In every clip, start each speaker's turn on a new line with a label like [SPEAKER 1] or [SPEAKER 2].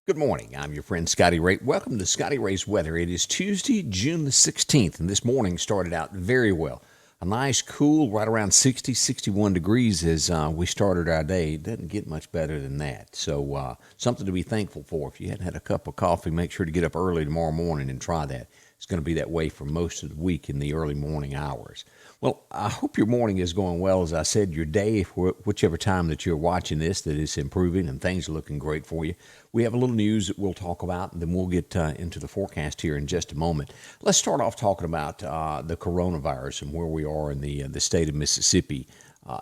[SPEAKER 1] Good morning. I'm your friend Scotty Ray. Welcome to Scotty Ray's Weather. It is Tuesday, June the 16th, and this morning started out very well. A nice, cool, right around 60, 61 degrees as we started our day. It doesn't get much better than that. So something to be thankful for. If you hadn't had a cup of coffee, make sure to get up early tomorrow morning and try that. It's going to be that way for most of the week in the early morning hours. Well, I hope your morning is going well. As I said, your day, whichever time that you're watching this, that it's improving and things are looking great for you. We have a little news that we'll talk about, and then we'll get into the forecast here in just a moment. Let's start off talking about the coronavirus and where we are in the state of Mississippi.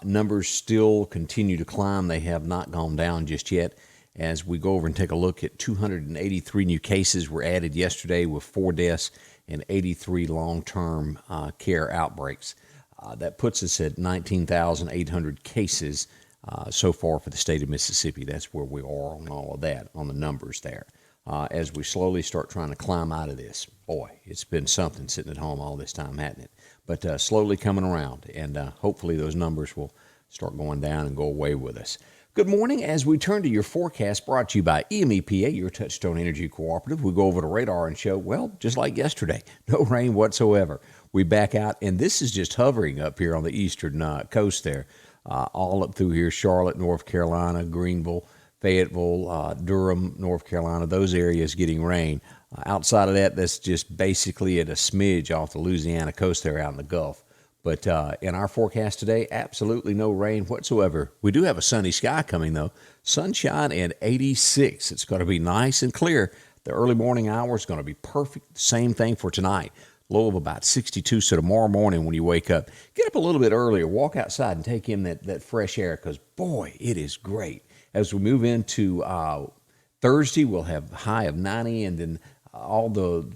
[SPEAKER 1] Numbers still continue to climb. They have not gone down just yet. As we go over and take a look at 283 new cases were added yesterday with 4 deaths and 83 long-term care outbreaks. That puts us at 19,800 cases so far for the state of Mississippi. That's where we are on all of that, on the numbers there. As we slowly start trying to climb out of this, boy, it's been something sitting at home all this time, hasn't it? But slowly coming around, and hopefully those numbers will start going down and go away with us. Good morning. As we turn to your forecast, brought to you by EMEPA, your Touchstone Energy Cooperative, we go over the radar and show, well, just like yesterday, no rain whatsoever. We back out, and this is just hovering up here on the eastern coast there, all up through here, Charlotte, North Carolina, Greenville, Fayetteville, Durham, North Carolina, those areas getting rain. Outside of that, that's just basically at a smidge off the Louisiana coast there out in the Gulf. But in our forecast today, absolutely no rain whatsoever. We do have a sunny sky coming, though. Sunshine and 86. It's going to be nice and clear. The early morning hours is going to be perfect. Same thing for tonight. Low of about 62. So tomorrow morning when you wake up, get up a little bit earlier. Walk outside and take in that fresh air because, boy, it is great. As we move into Thursday, we'll have a high of 90, and then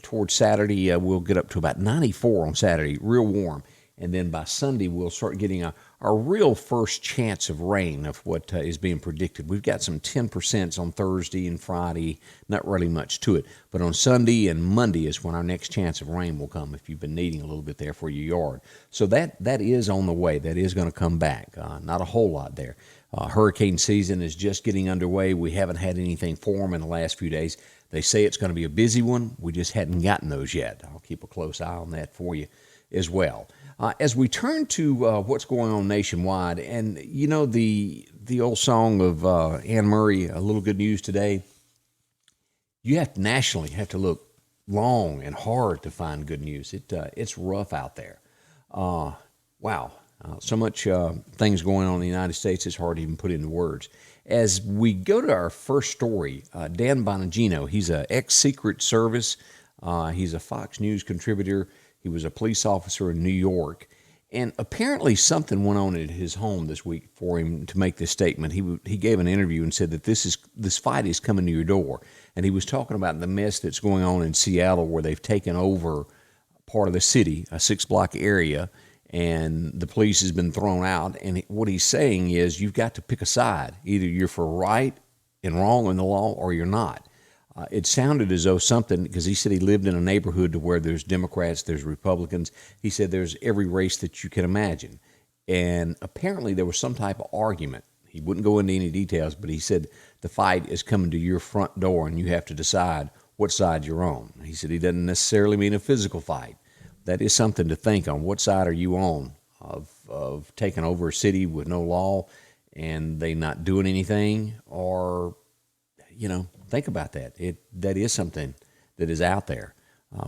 [SPEAKER 1] towards Saturday, we'll get up to about 94 on Saturday. Real warm. And then by Sunday, we'll start getting a real first chance of rain of what is being predicted. We've got some 10% on Thursday and Friday, not really much to it. But on Sunday and Monday is when our next chance of rain will come if you've been needing a little bit there for your yard. So that is on the way. That is going to come back. Not a whole lot there. Hurricane season is just getting underway. We haven't had anything form in the last few days. They say it's going to be a busy one. We just hadn't gotten those yet. I'll keep a close eye on that for you as well. As we turn to what's going on nationwide, and you know the old song of Anne Murray, "A Little Good News Today," you have to nationally have to look long and hard to find good news. It's rough out there. Wow, so much things going on in the United States, it's hard to even put into words. As we go to our first story, Dan Bonagino, he's an ex-Secret Service. He's a Fox News contributor. He was a police officer in New York, and apparently something went on at his home this week for him to make this statement. He gave an interview and said that this fight is coming to your door, and he was talking about the mess that's going on in Seattle where they've taken over part of the city, a 6-block area, and the police has been thrown out. And what he's saying is you've got to pick a side. Either you're for right and wrong in the law or you're not. It sounded as though something, because he said he lived in a neighborhood to where there's Democrats, there's Republicans. He said there's every race that you can imagine. And apparently there was some type of argument. He wouldn't go into any details, but he said the fight is coming to your front door and you have to decide what side you're on. He said he doesn't necessarily mean a physical fight. That is something to think on. What side are you on of taking over a city with no law and they not doing anything? Or, think about that. That is something that is out there.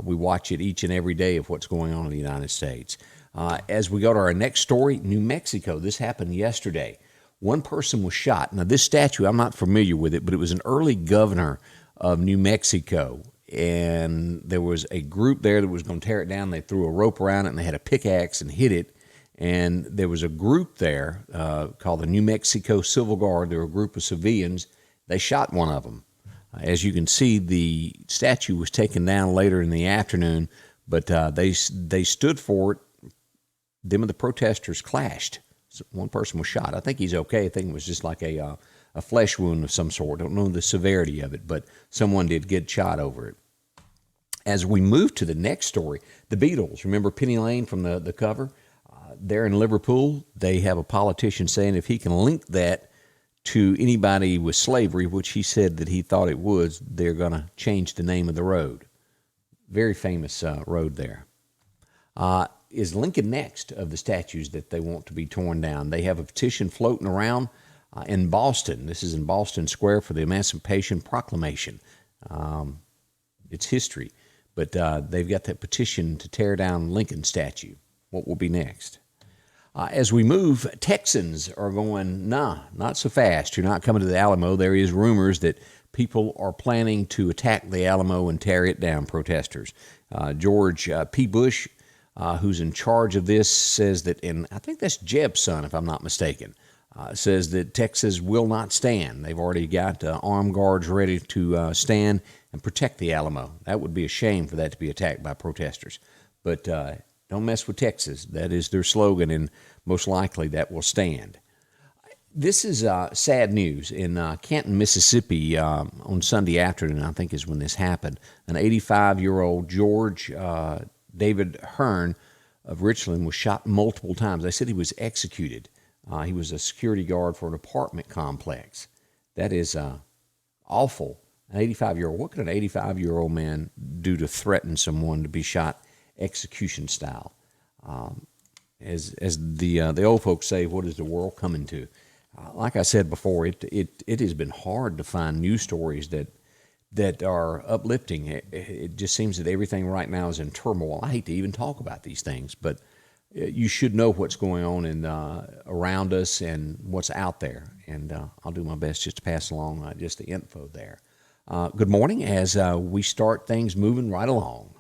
[SPEAKER 1] We watch it each and every day of what's going on in the United States. As we go to our next story, New Mexico. This happened yesterday. One person was shot. Now, this statue, I'm not familiar with it, but it was an early governor of New Mexico. And there was a group there that was going to tear it down. They threw a rope around it, and they had a pickaxe and hit it. And there was a group there called the New Mexico Civil Guard. There were a group of civilians. They shot one of them. As you can see, the statue was taken down later in the afternoon, but they stood for it. Them and the protesters clashed. So one person was shot. I think he's okay. I think it was just like a flesh wound of some sort. I don't know the severity of it, but someone did get shot over it. As we move to the next story, the Beatles. Remember Penny Lane from the cover? There in Liverpool, they have a politician saying if he can link that to anybody with slavery, which he said that he thought it was, they're going to change the name of the road. Very famous road there. Is Lincoln next of the statues that they want to be torn down? They have a petition floating around in Boston. This is in Boston Square for the Emancipation Proclamation. It's history. But they've got that petition to tear down Lincoln statue. What will be next? As we move, Texans are going, nah, not so fast. You're not coming to the Alamo. There is rumors that people are planning to attack the Alamo and tear it down, protesters. George P. Bush, who's in charge of this, says that, and I think that's Jeb's son, if I'm not mistaken, says that Texas will not stand. They've already got armed guards ready to stand and protect the Alamo. That would be a shame for that to be attacked by protesters. But don't mess with Texas. That is their slogan, and most likely that will stand. This is sad news. In Canton, Mississippi, on Sunday afternoon, I think is when this happened, an 85-year-old George David Hearn of Richland was shot multiple times. They said he was executed. He was a security guard for an apartment complex. That is awful. An 85-year-old. What could an 85-year-old man do to threaten someone to be shot execution style? As the old folks say, what is the world coming to? Like I said before, it has been hard to find news stories that are uplifting. It just seems that everything right now is in turmoil. I hate to even talk about these things, but you should know what's going on around us and what's out there. And I'll do my best just to pass along just the info there. Good morning as we start things moving right along.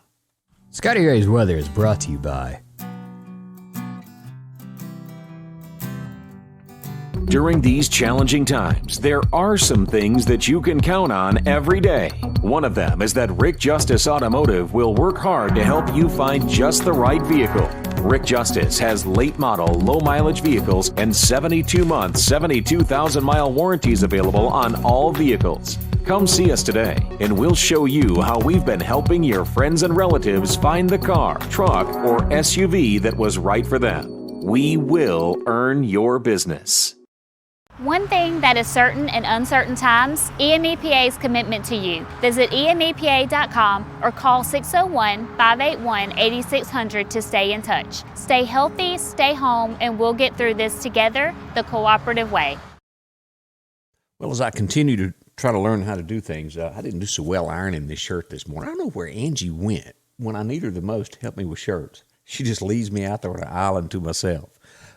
[SPEAKER 2] Scotty Ray's Weather is brought to you by
[SPEAKER 3] During these challenging times, there are some things that you can count on every day. One of them is that Rick Justice Automotive will work hard to help you find just the right vehicle. Rick Justice has late model, low mileage vehicles and 72-month, 72,000-mile warranties available on all vehicles. Come see us today, and we'll show you how we've been helping your friends and relatives find the car, truck, or SUV that was right for them. We will earn your business.
[SPEAKER 4] One thing that is certain in uncertain times, EMEPA's commitment to you. Visit EMEPA.com or call 601-581-8600 to stay in touch. Stay healthy, stay home, and we'll get through this together the cooperative way.
[SPEAKER 1] Well, as I continue to try to learn how to do things, I didn't do so well ironing this shirt this morning. I don't know where Angie went when I need her the most to help me with shirts. She just leaves me out there on an island to myself.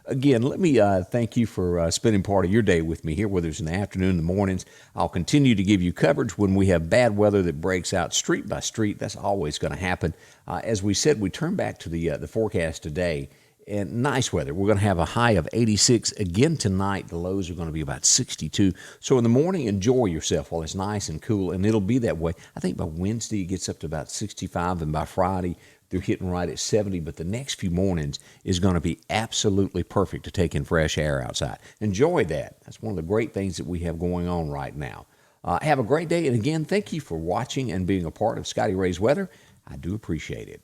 [SPEAKER 1] Again, let me thank you for spending part of your day with me here, whether it's in the afternoon, in the mornings. I'll continue to give you coverage when we have bad weather that breaks out street by street. That's always going to happen. As we said, we turn back to the forecast today, and nice weather. We're going to have a high of 86 again tonight. The lows are going to be about 62. So in the morning, enjoy yourself while it's nice and cool, and it'll be that way. I think by Wednesday it gets up to about 65, and by Friday they're hitting right at 70, but the next few mornings is going to be absolutely perfect to take in fresh air outside. Enjoy that. That's one of the great things that we have going on right now. Have a great day, and again, thank you for watching and being a part of Scotty Ray's Weather. I do appreciate it.